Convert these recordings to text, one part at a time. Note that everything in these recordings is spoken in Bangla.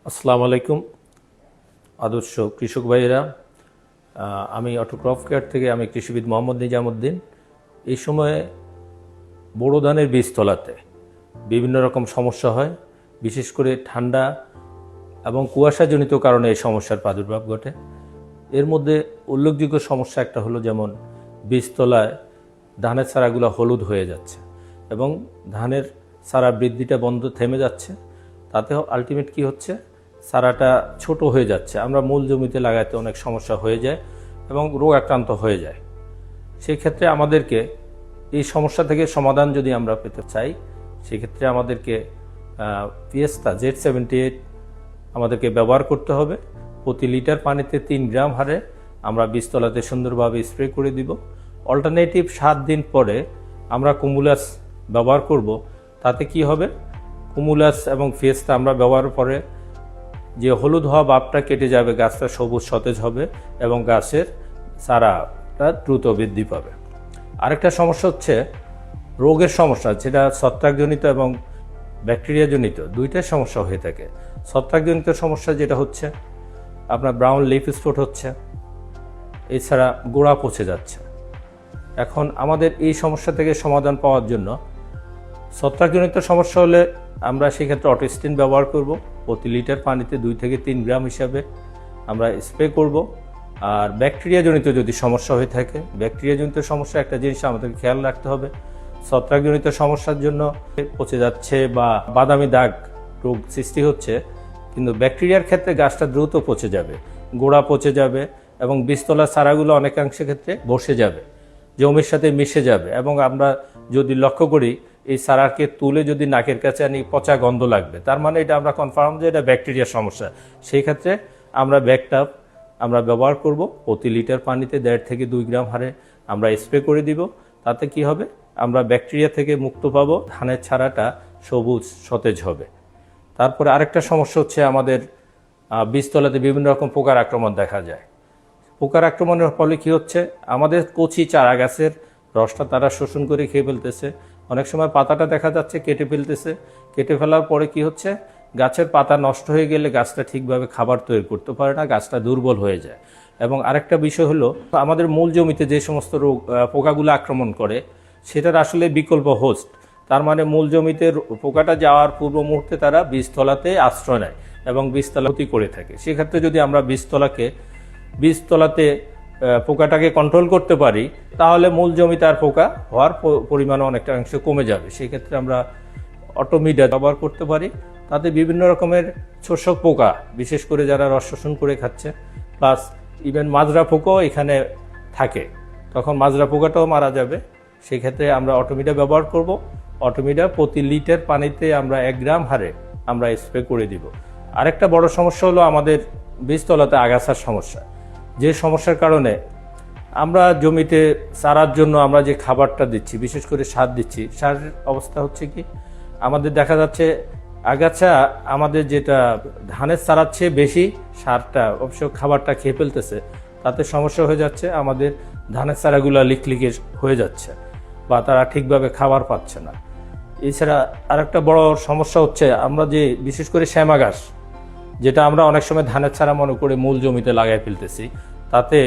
আসসালামু আলাইকুম আদর্শ কৃষক ভাইয়েরা। আমি অটোক্রপ কেয়ার থেকে আমি কৃষিবিদ মোহাম্মদ নিজামুদ্দিন। এই সময়ে বোরো ধানের বীজতলাতে বিভিন্ন রকম সমস্যা হয়, বিশেষ করে ঠান্ডা এবং কুয়াশাজনিত কারণে এই সমস্যার প্রাদুর্ভাব ঘটে। এর মধ্যে উল্লেখযোগ্য সমস্যা একটা হলো, যেমন বীজতলায় ধানের চারাগুলো হলুদ হয়ে যাচ্ছে এবং ধানের চারা বৃদ্ধিটা থেমে যাচ্ছে। তাতে আলটিমেট কি হচ্ছে, চারাটা ছোট হয়ে যাচ্ছে। আমরা মূল জমিতে লাগাইতে অনেক সমস্যা হয়ে যায় এবং রোগ আক্রান্ত হয়ে যায়। সেই ক্ষেত্রে আমাদেরকে এই সমস্যা থেকে সমাধান যদি আমরা পেতে চাই, সেক্ষেত্রে আমাদেরকে ফিয়েস্তা Z78 আমাদেরকে ব্যবহার করতে হবে। প্রতি লিটার পানিতে 3 গ্রাম হারে আমরা বীজতলাতে সুন্দরভাবে স্প্রে করে দিব। অল্টারনেটিভ 7 দিন পরে আমরা কুমুলাস ব্যবহার করব। তাতে কি হবে, কুমুলাস এবং ফিয়েস্তা আমরা ব্যবহার পরে যে হলুদ হওয়া ভাবটা কেটে যাবে, গাছটা সবুজ সতেজ হবে এবং গাছের চারাটা দ্রুত বৃদ্ধি পাবে। আরেকটা সমস্যা হচ্ছে রোগের সমস্যা, যেটা ছত্রাকজনিত এবং ব্যাকটেরিয়াজনিত দুইটাই সমস্যা হয়ে থাকে। ছত্রাকজনিত সমস্যা যেটা হচ্ছে আপনার ব্রাউন লিফ স্পট হচ্ছে, এছাড়া গোড়া পচে যাচ্ছে। এখন আমাদের এই সমস্যা থেকে সমাধান পাওয়ার জন্য ছত্রাকজনিত সমস্যা হলে আমরা সেক্ষেত্রে অটোস্টিন ব্যবহার করব। প্রতি লিটার পানিতে 2 থেকে 3 গ্রাম হিসাবে আমরা স্প্রে করব। আর ব্যাকটেরিয়াজনিত যদি সমস্যা হয়ে থাকে, ব্যাকটেরিয়াজনিত সমস্যা একটা জিনিস আমাদেরকে খেয়াল রাখতে হবে। ছত্রাকজনিত সমস্যার জন্য পচে যাচ্ছে বা বাদামি দাগ রোগ সৃষ্টি হচ্ছে, কিন্তু ব্যাকটেরিয়ার ক্ষেত্রে গাছটা দ্রুত পচে যাবে, গোড়া পচে যাবে এবং বীজতলার চারাগুলো অনেকাংশ ক্ষেত্রে বসে যাবে, জমির সাথে মিশে যাবে। এবং আমরা যদি লক্ষ্য করি এই চারাকে তুলে যদি নাকের কাছে আনি, পচা গন্ধ লাগবে, তার মানে এটা আমরা কনফার্ম যে এটা ব্যাকটেরিয়ার সমস্যা। সেই ক্ষেত্রে আমরা ব্যাকটাপ আমরা ব্যবহার করব। প্রতি লিটার পানিতে 1.5 থেকে 2 গ্রাম হারে আমরা স্প্রে করে দিব। তাতে কি হবে, আমরা ব্যাকটেরিয়া থেকে মুক্ত পাবো, ধানের চারাটা সবুজ সতেজ হবে। তারপরে আরেকটা সমস্যা হচ্ছে আমাদের বীজতলাতে বিভিন্ন রকম পোকার আক্রমণ দেখা যায়। পোকার আক্রমণের ফলে কি হচ্ছে, আমাদের কচি চারা গাছের রসটা তারা শোষণ করে খেয়ে ফেলতেছে। অনেক সময় পাতাটা দেখা যাচ্ছে কেটে ফেলতেছে। কেটে ফেলার পরে কি হচ্ছে, গাছের পাতা নষ্ট হয়ে গেলে গাছটা ঠিকভাবে খাবার তৈরি করতে পারে না, গাছটা দুর্বল হয়ে যায়। এবং আরেকটা বিষয় হলো, আমাদের মূল জমিতে যে সমস্ত রোগ পোকাগুলো আক্রমণ করে, সেটার আসলে বিকল্প হোস্ট। তার মানে মূল জমিতে পোকাটা যাওয়ার পূর্ব মুহূর্তে তারা বীজতলাতে আশ্রয় নেয় এবং বীজতলা ক্ষতি করে থাকে। সেক্ষেত্রে যদি আমরা বীজতলাতে পোকাটাকে কন্ট্রোল করতে পারি, তাহলে মূল জমিতে আর পোকা হওয়ার পরিমাণ অনেকটা অংশ কমে যাবে। সেই ক্ষেত্রে আমরা অটোমিডা ব্যবহার করতে পারি। তাতে বিভিন্ন রকমের শোষক পোকা, বিশেষ করে যারা রস শোষণ করে খাচ্ছে, প্লাস ইভেন মাজরা পোকাও এখানে থাকে, তখন মাজরা পোকাটাও মারা যাবে। সেই ক্ষেত্রে আমরা অটোমিডা ব্যবহার করব। অটোমিডা প্রতি লিটার পানিতে আমরা 1 গ্রাম হারে আমরা স্প্রে করে দিব। আরেকটা বড় সমস্যা হলো আমাদের বীজতলাতে আগাছার সমস্যা। যে সমস্যার কারণে আমরা জমিতে চারার জন্য আমরা যে খাবারটা দিচ্ছি, বিশেষ করে সার দিচ্ছি, সারের অবস্থা হচ্ছে কি, আমাদের দেখা যাচ্ছে আগাছা আমাদের যেটা ধানের চারার চেয়ে বেশি সারটা অবশ্য খাবারটা খেয়ে ফেলতেছে। তাতে সমস্যা হয়ে যাচ্ছে, আমাদের ধানের চারাগুলো লিকলিকে হয়ে যাচ্ছে বা তারা ঠিকভাবে খাবার পাচ্ছে না। এছাড়া আরেকটা বড় সমস্যা হচ্ছে, আমরা যে বিশেষ করে শ্যামা ঘাস, যেটা আমরা অনেক সময় ধানের চারা মনে করে মূল জমিতে লাগাই ফেলতেছি, তাতে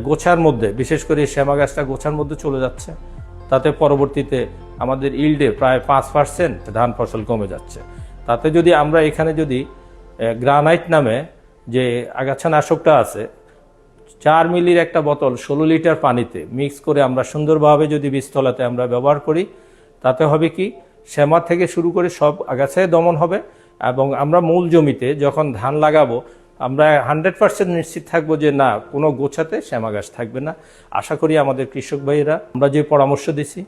গোছার মধ্যে, বিশেষ করে শ্যামা গাছটা গোছার মধ্যে চলে যাচ্ছে। তাতে পরবর্তীতে আমাদের ইল্ডে প্রায় 5% ধান ফসল কমে যাচ্ছে। তাতে যদি আমরা এখানে যদি গ্রানাইট নামে যে আগাছানাশকটা আছে, 4 মিলির একটা বোতল 16 লিটার পানিতে মিক্স করে আমরা সুন্দরভাবে যদি বীজতলাতে আমরা ব্যবহার করি, তাতে হবে কি, শ্যামা থেকে শুরু করে সব আগাছায় দমন হবে এবং আমরা মূল জমিতে যখন ধান লাগাবো, আমরা 100% নিশ্চিত থাকবো যে না, কোনো গোছাতে শ্যামা গাছ থাকবে না। আশা করি আমাদের কৃষক ভাইয়েরা আমরা যে পরামর্শ দিছি,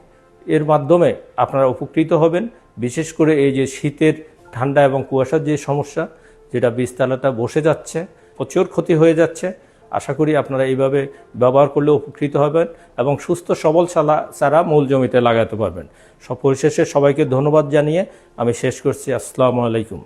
এর মাধ্যমে আপনারা উপকৃত হবেন। বিশেষ করে এই যে শীতের ঠান্ডা এবং কুয়াশার যে সমস্যা, যেটা বীজতলাটা বসে যাচ্ছে, প্রচুর ক্ষতি হয়ে যাচ্ছে, আশা করি আপনারা এইভাবে ব্যবহার করলে উপকৃত হবেন এবং সুস্থ সবল চারা মূল জমিতে লাগাতে পারবেন। পরিশেষে সবাইকে ধন্যবাদ জানিয়ে আমি শেষ করছি। আসসালামু আলাইকুম।